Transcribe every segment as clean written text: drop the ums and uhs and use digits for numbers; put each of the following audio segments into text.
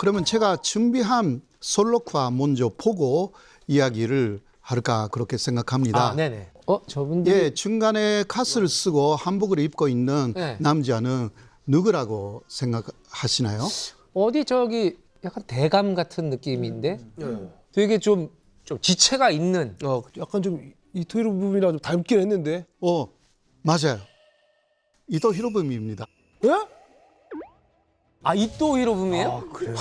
그러면 제가 준비한 솔로화 먼저 보고 이야기를 할까 그렇게 생각합니다. 아, 네네. 저분들이 예, 중간에 카스를 쓰고 한복을 입고 있는 네. 남자는 누구라고 생각하시나요? 어디 저기 약간 대감 같은 느낌인데 되게 좀 지체가 있는. 약간 좀 이토히로 부분이랑 좀 닮긴 했는데. 맞아요. 이토 히로부미입니다. 예? 아, 이토 히로부미예요? 아, 그래요?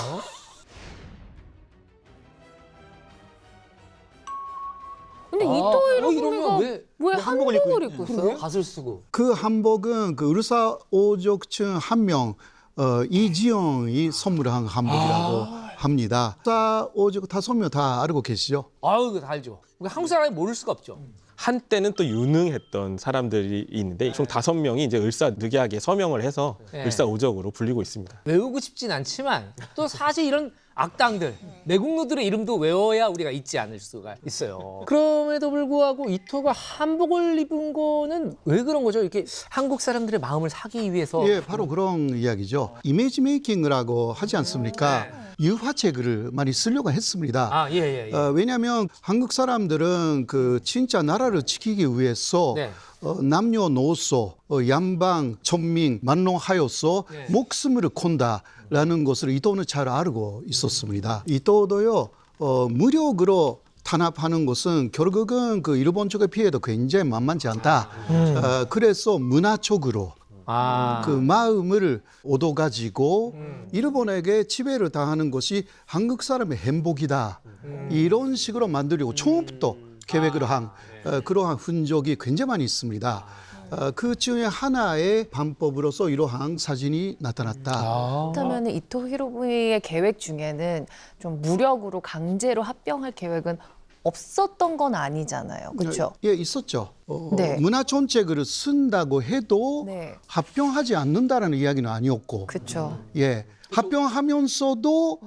근데 아, 이토 이러면 히로부미가 왜 한복을 입고 있어요? 갓을 쓰고. 그 한복은 그 의사 오족 중 한 명, 이지영이 선물한 한복이라고 합니다. 의사 오족 5명 다 알고 계시죠? 아유, 이거 다 알죠. 한국 사람이 모를 수가 없죠. 한때는 또 유능했던 사람들이 있는데 총 5명이 이제 을사늑약에 서명을 해서 네. 을사오적으로 불리고 있습니다. 외우고 싶진 않지만 또 사실 이런 악당들, 내국노들의 이름도 외워야 우리가 잊지 않을 수가 있어요. 그럼에도 불구하고 이토가 한복을 입은 거는 왜 그런 거죠? 이렇게 한국 사람들의 마음을 사기 위해서. 예, 바로 그런 이야기죠. 이미지 메이킹이라고 하지 않습니까? 유화책을 많이 쓰려고 했습니다. 아, 예. 왜냐하면 한국 사람들은 그 진짜 나라를 지키기 위해서 네. 남녀노소, 양방, 천민, 만농하여서 네. 목숨을 건다라는 것을 이토는 잘 알고 있었습니다. 이토도요, 무력으로 탄압하는 것은 결국은 그 일본 쪽의 피해도 굉장히 만만치 않다. 그래서 문화적으로 그 마음을 얻어가지고 일본에게 지배를 당하는 것이 한국 사람의 행복이다. 이런 식으로 만들려고 처음부터 계획을 한 그러한 흔적이 굉장히 많이 있습니다. 그 중에 하나의 방법으로서 이러한 사진이 나타났다. 그렇다면 이토 히로부미의 계획 중에는 좀 무력으로 강제로 합병할 계획은 없었던 건 아니잖아요. 그렇죠? 예, 있었죠. 네. 문화정책을 쓴다고 해도 네. 합병하지 않는다는 이야기는 아니었고, 그렇죠. 예, 합병하면서도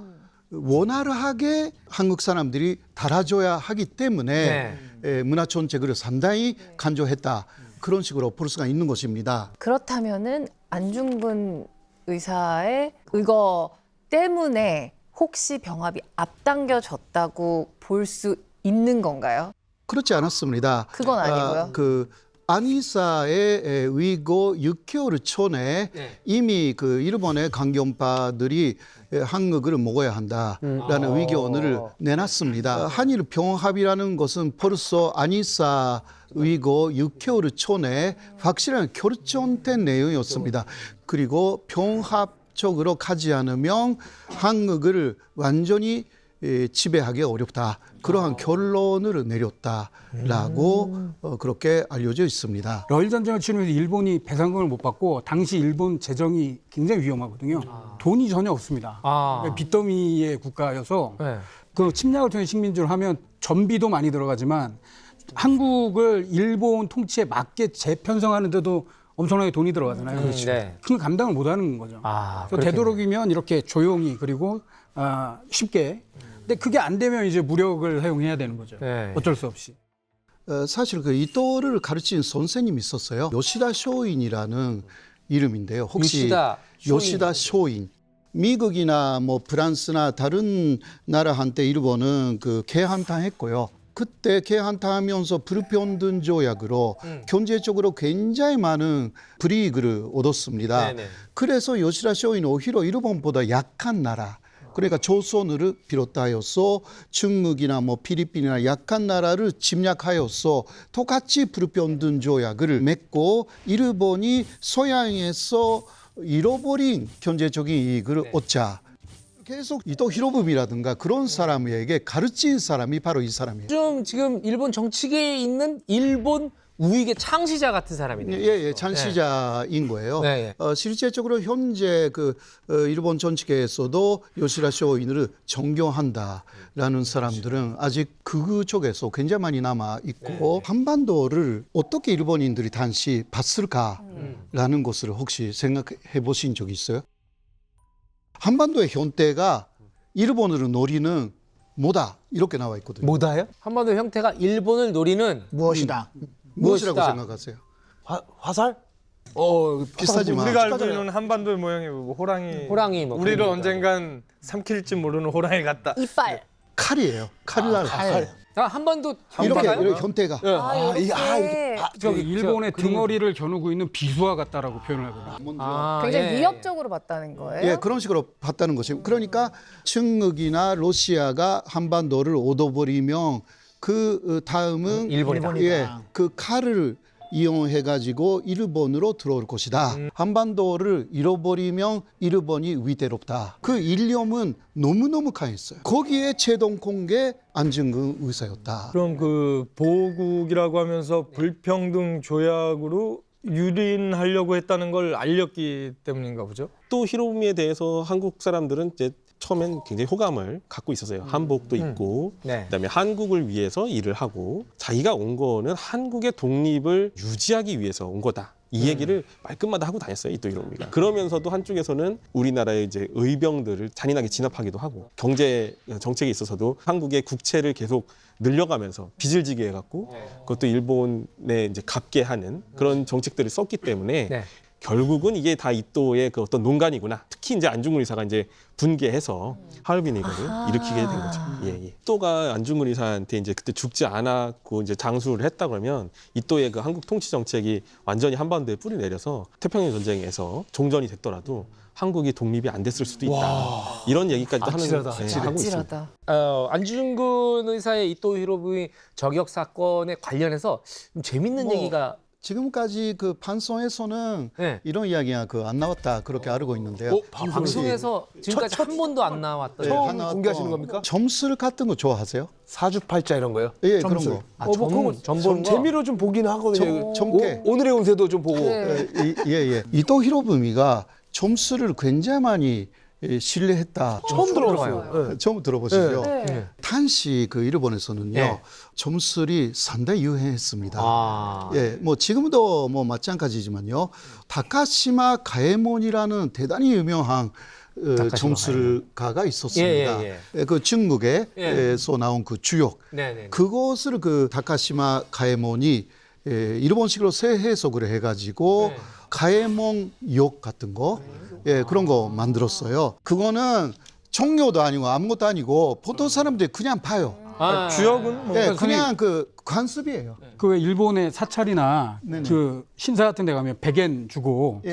원활하게 한국 사람들이 달아줘야 하기 때문에 문화정책을 상당히 간조했다. 그런 식으로 볼 수가 있는 것입니다. 그렇다면은 안중근 의사의 의거 때문에 혹시 병합이 앞당겨졌다고 볼 수 있는 건가요? 그렇지 않았습니다. 그건 아니고요. 그 안의사의 위고 6개월 전에 이미 그 일본의 강경파들이 한국을 먹어야 한다라는 의견을 내놨습니다. 한일 병합이라는 것은 벌써 안의사 위고 6개월 전에 확실한 결정된 내용이었습니다. 그리고 병합적으로 가지 않으면 한국을 완전히 지배하기 어렵다. 그러한 결론을 내렸다라고 그렇게 알려져 있습니다. 러일 전쟁을 치르면서 일본이 배상금을 못 받고 당시 일본 재정이 굉장히 위험하거든요. 돈이 전혀 없습니다. 빚더미의 국가여서 그 침략을 통해 식민지를 하면 전비도 많이 들어가지만 한국을 일본 통치에 맞게 재편성하는데도 엄청나게 돈이 들어가잖아요. 네. 그걸 감당을 못하는 거죠. 그래서 되도록이면 이렇게 조용히 그리고 쉽게. 근데 그게 안 되면 이제 무력을 사용해야 되는 거죠. 어쩔 수 없이. 사실 그 이토를 가르친 선생님이 있었어요. 요시다 쇼인이라는 이름인데요. 혹시 요시다 쇼인. 미국이나 뭐 프랑스나 다른 나라한테 일본은 그 개한타했고요. 그때 개한타하면서 불평등 조약으로 경제적으로 굉장히 많은 불이익을 얻었습니다. 그래서 요시다 쇼인은 오히려 일본보다 약한 나라, 그러니까 조선을 비롯하여서 중국이나 뭐 필리핀이나 약한 나라를 침략하여서 똑같이 불평등 조약을 맺고 일본이 서양에서 잃어버린 경제적인 이익을 얻자. 계속 이토 히로부미라든가 그런 사람에게 가르친 사람이 바로 이 사람이에요. 좀 지금 일본 정치계에 있는 일본 우익의 창시자 같은 사람이네요. 예, 창시자인 거예요. 실제적으로 현재 그 일본 정치계에서도 요시다 쇼인을 존경한다라는 사람들은 아직 그 쪽에서 굉장히 많이 남아 있고 한반도를 어떻게 일본인들이 당시 봤을까라는 것을 혹시 생각해 보신 적이 있어요? 한반도의 형태가 일본을 노리는 뭐다 이렇게 나와 있거든요. 뭐다요? 한반도 형태가 일본을 노리는 무엇이다? 무엇이라고 무엇이다? 생각하세요? 화살? 비슷하지만 우리가 알고 있는 한반도의 모양이 뭐 호랑이 뭐 우리를 그런 언젠간 삼킬지 모르는 호랑이 같다. 이빨. 칼이에요. 칼날 칼. 한반도 이렇게 형태가요? 이렇게 형태가. 이렇게. 저기 일본의 등어리를 겨누고 있는 비수와 같다라고 표현을 하거든요. 굉장히 예. 위협적으로 봤다는 거예요. 예, 그런 식으로 봤다는 것이죠. 그러니까 중국이나 러시아가 한반도를 얻어버리면 그 다음은 일본이다. 예, 그 칼을 이용해 가지고 일본으로 들어올 것이다. 한반도를 잃어버리면 일본이 위대롭다. 그 일념은 너무너무 강했어요. 거기에 제동공개 안중근 의사였다. 그럼 그 보국이라고 하면서 불평등 조약으로 유린하려고 했다는 걸 알렸기 때문인가 보죠. 또 히로부미에 대해서 한국 사람들은 이제 처음엔 굉장히 호감을 갖고 있었어요. 한복도 입고 네. 그다음에 한국을 위해서 일을 하고 자기가 온 거는 한국의 독립을 유지하기 위해서 온 거다. 이 얘기를 말끝마다 하고 다녔어요, 이토 히로부미가. 그러면서도 한쪽에서는 우리나라의 이제 의병들을 잔인하게 진압하기도 하고 경제 정책에 있어서도 한국의 국채를 계속 늘려가면서 빚을 지게 해갖고 그것도 일본에 이제 갚게 하는 그런 정책들을 썼기 때문에 네. 결국은 이게 다 이토의 그 어떤 농간이구나. 특히 이제 안중근 의사가 이제 분개해서 하얼빈 이거를 일으키게 된 거죠. 예, 예. 이토가 안중근 의사한테 이제 그때 죽지 않았고 이제 장수를 했다 그러면 이토의 그 한국 통치 정책이 완전히 한반도에 뿌리 내려서 태평양 전쟁에서 종전이 됐더라도 한국이 독립이 안 됐을 수도 있다. 이런 얘기까지도 하고 있습니다. 아찔하다. 안중근 의사의 이토 히로부미 저격 사건에 관련해서 좀 재밌는 얘기가 지금까지 그 방송에서는 네. 이런 이야기가 그 안 나왔다 그렇게 알고 있는데요. 방송에서 지금까지 한 번도 안 나왔던 네, 처음 하나 공개하시는 또 겁니까? 점술 같은 거 좋아하세요? 사주팔자 이런 거요? 예, 점술. 그런 거. 그런 거 전 보는 거? 재미로 좀 보긴 하거든요. 점괘. 오늘의 운세도 좀 보고. 예. 이토 히로부미가 점수를 굉장히 많이 신뢰했다. 처음 들어봤어요. 처음 들어보시죠. 네. 당시 그 일본에서는요, 네. 점술이 상당히 유행했습니다. 아. 예, 뭐 지금도 뭐 마찬가지지만요. 다카시마 가에몬이라는 대단히 유명한 점술가가 있었습니다. 예. 그 중국에서 예. 나온 그 주역. 네네. 그것을 그 다카시마 가에몬이 일본식으로 새 해석을 해가지고 네. 가에몬 역 같은 거, 예, 그런 거 만들었어요. 그거는 종교도 아니고 아무것도 아니고 보통 사람들이 그냥 봐요. 주역은 뭐 예, 그냥 그 관습이에요. 그 왜 일본의 사찰이나 네네. 그 신사 같은 데 가면 100엔 주고 예.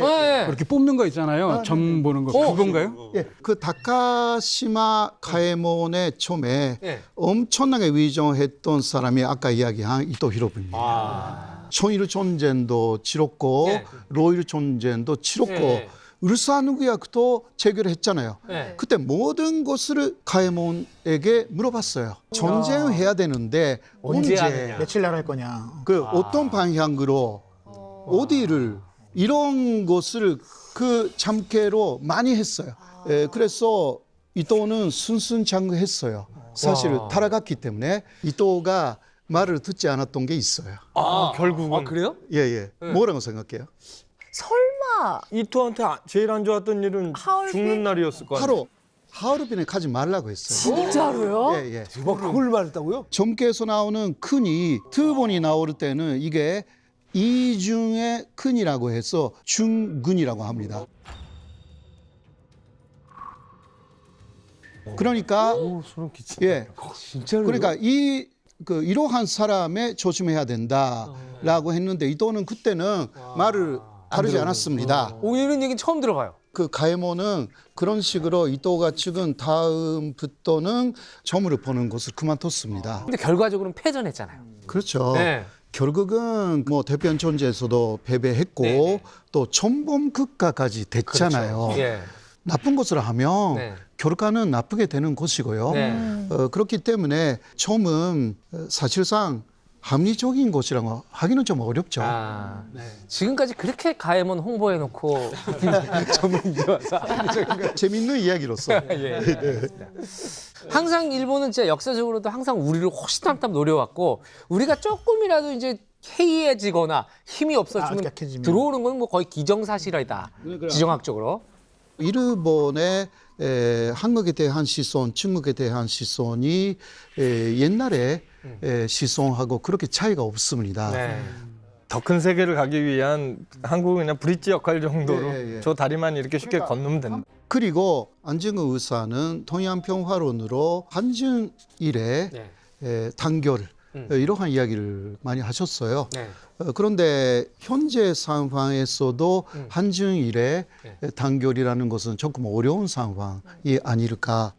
이렇게 뽑는 거 있잖아요. 점 보는 거. 그건가요? 예, 그 다카시마 가에몬의 처음에 예. 엄청나게 위정했던 사람이 아까 이야기한 이토 히로부미입니다. 청일 전쟁도 치렀고 예. 로일 전쟁도 치렀고 예. 을사누구약도 체결을 했잖아요. 예. 그때 모든 것을 가에몬에게 물어봤어요. 전쟁해야 되는데 언제 언제 하느냐. 며칠 날 할 거냐. 그 어떤 방향으로 어디를 이런 것을 그 참깨로 많이 했어요. 예, 그래서 이토는 순순장구했어요. 사실 타락했기 때문에 이토가 말을 듣지 않았던 게 있어요. 결국은 그래요? 예. 뭐라고 생각해요? 설마 이토한테 제일 안 좋았던 일은 하얼빈? 죽는 날이었을 거 아니에요. 바로 하얼빈에 가지 말라고 했어요. 진짜로요? 예. 뭐 그걸 말했다고요? 점괘에서 나오는 큰이 두 번이 나올 때는 이게 이중의 큰이라고 해서 중근이라고 합니다. 그러니까 소름 끼친다. 예, 진짜로. 그러니까 이러한 사람에 조심해야 된다라고 했는데 이토는 그때는 말을 다르지 않았습니다. 오, 이런 얘기는 처음 들어봐요. 그 가에몬은 그런 식으로 이토가 죽은 다음부터는 점을 보는 것을 그만뒀습니다. 근데 결과적으로는 패전했잖아요. 그렇죠. 네. 결국은 뭐 대변 전쟁에서도 패배했고 네네. 또 전범국가까지 됐잖아요. 예. 나쁜 것을 하면 네. 결과는 나쁘게 되는 것이고요. 네. 그렇기 때문에 점은 사실상 합리적인 것이라고 하기는 좀 어렵죠. 지금까지 그렇게 가에몬 홍보해놓고 전문기 와서 재밌는 이야기로서. 항상 일본은 진짜 역사적으로도 항상 우리를 호시탐탐 노려왔고 우리가 조금이라도 이제 해이해지거나 힘이 없어지면 약해지면. 들어오는 건 뭐 거의 기정사실이다. 지정학적으로. 일본의 한국에 대한 시선, 중국에 대한 시선이 옛날에 시선하고 그렇게 차이가 없습니다. 네. 더 큰 세계를 가기 위한 한국은 그냥 브릿지 역할 정도로 예. 저 다리만 이렇게 쉽게 건너면 된다. 그리고 안중근 의사는 동양평화론으로 한중일의 네. 단결 이러한 이야기를 많이 하셨어요. 그런데 현재 상황에서도 한중일의 단결이라는 것은 조금 어려운 상황이 아닐까.